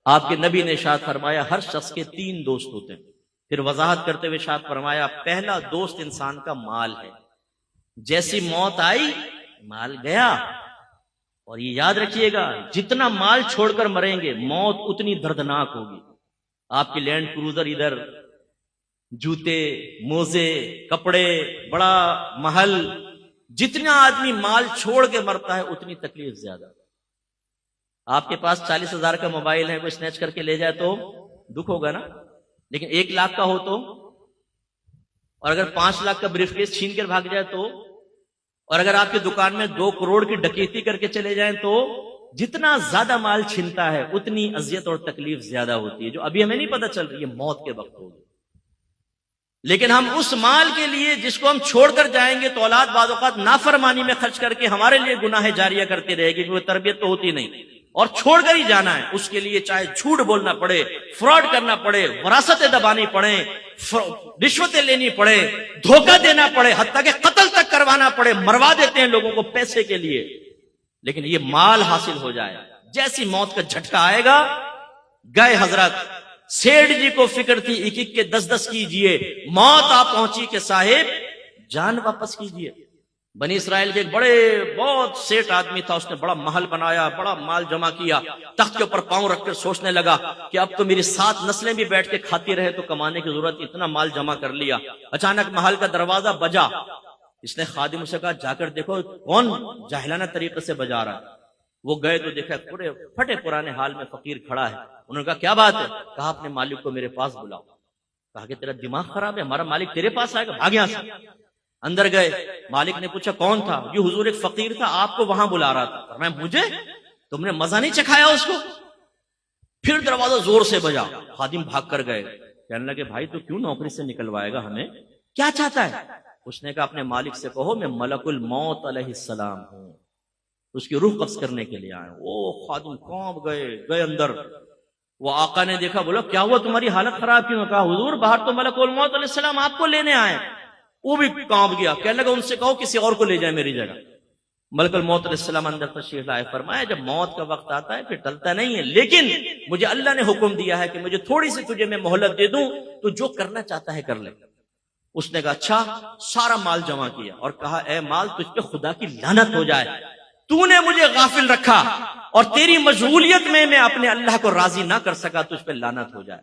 آپ کے نبی نے ارشاد فرمایا ہر شخص کے 3 دوست ہوتے ہیں. پھر وضاحت کرتے ہوئے ارشاد فرمایا پہلا دوست انسان کا مال ہے. جیسی موت آئی مال گیا. اور یہ یاد رکھیے گا جتنا مال چھوڑ کر مریں گے موت اتنی دردناک ہوگی. آپ کی لینڈ کروزر ادھر، جوتے، موزے، کپڑے، بڑا محل، جتنا آدمی مال چھوڑ کے مرتا ہے اتنی تکلیف زیادہ. آپ کے پاس 40,000 کا موبائل ہے، کوئی سنیچ کر کے لے جائے تو دکھ ہوگا نا، لیکن 1 لاکھ کا ہو تو، اور اگر 5 لاکھ کا بریف کیس چھین کر بھاگ جائے تو، اور اگر آپ کی دکان میں 2 کروڑ کی ڈکیتی کر کے چلے جائیں تو، جتنا زیادہ مال چھنتا ہے اتنی اذیت اور تکلیف زیادہ ہوتی ہے، جو ابھی ہمیں نہیں پتہ چل رہی ہے موت کے وقت ہوگی. لیکن ہم اس مال کے لیے جس کو ہم چھوڑ کر جائیں گے تو اولاد بعض اوقات نافرمانی میں خرچ کر کے ہمارے لیے گناہ جاریہ کرتی رہے گی، کیونکہ تربیت تو ہوتی نہیں، اور چھوڑ کر ہی جانا ہے. اس کے لیے چاہے جھوٹ بولنا پڑے، فراڈ کرنا پڑے، وراثتیں دبانی پڑے، رشوتیں لینی پڑے، دھوکہ دینا پڑے، حتیٰ کہ قتل تک کروانا پڑے. مروا دیتے ہیں لوگوں کو پیسے کے لیے، لیکن یہ مال حاصل ہو جائے. جیسی موت کا جھٹکا آئے گا گئے. حضرت سیٹھ جی کو فکر تھی 1 کے 10 کیجئے، موت آ پہنچی کہ صاحب جان واپس کیجئے. بنی اسرائیل کے ایک بہت سیٹ آدمی تھا، اس نے بڑا محل بنایا، بڑا مال جمع کیا، تخت کے اوپر پاؤں رکھ کر سوچنے لگا کہ اب تو میری 7 نسلیں بھی بیٹھ کے کھاتی رہے تو کمانے کی ضرورت، اتنا مال جمع کر لیا. اچانک محل کا دروازہ بجا. اس نے خادم سے کہا جا کر دیکھو کون جاہلانہ طریقے سے بجا رہا ہے. وہ گئے تو دیکھا پورے پھٹے پرانے حال میں فقیر کھڑا ہے. انہوں نے کہا کیا بات ہے؟ کہا اپنے مالک کو میرے پاس بلاؤ. کہا کہ تیرا دماغ خراب ہے، ہمارا مالک تیرے پاس آئے گا، بھاگ یہاں سے. اندر گئے. مالک نے پوچھا کون تھا؟ یہ حضور ایک فقیر تھا، آپ کو وہاں بلا رہا تھا. فرمایا مجھے؟ تم نے مزہ نہیں چکھایا اس کو؟ پھر دروازہ زور سے بجا. خادم بھاگ کر گئے. کہنے لگے بھائی تو کیوں نوکری سے نکلوائے گا ہمیں؟ کیا چاہتا ہے؟ اس نے کہا اپنے مالک سے کہو میں ملک الموت علیہ السلام ہوں، اس کی روح قبض کرنے کے لیے آئے. وہ خادم کانپ گئے اندر. وہ آقا نے دیکھا، بولا کیا ہوا تمہاری حالت خراب کیوں؟ کہا حضور باہر تو ملک الموت علیہ السلام آپ کو لینے آئے. وہ بھی کانپ گیا. کہنے لگا ان سے کہو کسی اور کو لے جائے میری جگہ. ملک الموت علیہ السلام اندر تشریف لائے. فرمایا جب موت کا وقت آتا ہے پھر ٹلتا نہیں ہے، لیکن مجھے اللہ نے حکم دیا ہے کہ مجھے تھوڑی سی تجھے میں مہلت دے دوں، تو جو کرنا چاہتا ہے کر لے. اس نے کہا اچھا. سارا مال جمع کیا اور کہا اے مال تجھ پہ خدا کی لعنت ہو جائے، تو نے مجھے غافل رکھا اور تیری مشغولیت میں اپنے اللہ کو راضی نہ کر سکا، تجھ پہ لعنت ہو جائے.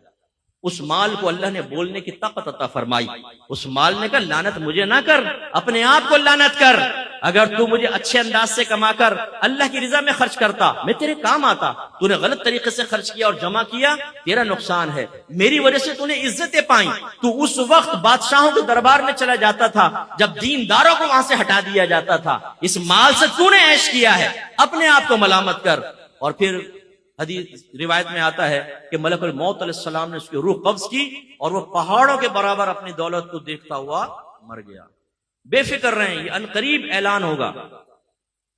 اس مال کو اللہ نے بولنے کی طاقت عطا فرمائی. اس مال نے کہا لعنت مجھے نہ کر، اپنے آپ کو لعنت کر. اگر تو مجھے اچھے انداز سے کما کر اللہ کی رضا میں خرچ کرتا میں تیرے کام آتا. تو نے غلط طریقے سے خرچ کیا اور جمع کیا، تیرا نقصان ہے. میری وجہ سے تو نے عزتیں پائیں. تو اس وقت بادشاہوں کے دربار میں چلا جاتا تھا جب دینداروں کو وہاں سے ہٹا دیا جاتا تھا. اس مال سے تو نے عیش کیا ہے، اپنے آپ کو ملامت کر. اور پھر حدیث روایت میں آتا ہے کہ ملک الموت علیہ السلام نے اس کی روح قبض کی اور وہ پہاڑوں کے برابر اپنی دولت کو دیکھتا ہوا مر گیا. بے فکر رہیں، یہ عنقریب اعلان ہوگا.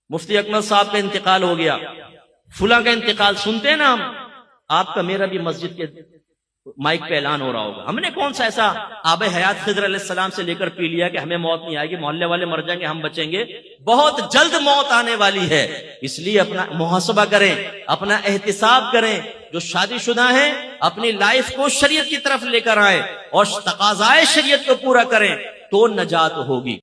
مفتی اکمل صاحب کا انتقال ہو گیا، فلاں کا انتقال سنتے ہیں نا ہم. آپ کا میرا بھی مسجد کے مائک پہ اعلان ہو رہا ہوگا. ہم نے کون سا ایسا آب حیات خضر علیہ السلام سے لے کر پی لیا کہ ہمیں موت نہیں آئے گی، محلے والے مر جائیں گے ہم بچیں گے؟ بہت جلد موت آنے والی ہے. اس لیے اپنا محاسبہ کریں، اپنا احتساب کریں. جو شادی شدہ ہیں اپنی لائف کو شریعت کی طرف لے کر آئیں اور تقاضائے شریعت کو پورا کریں تو نجات ہوگی.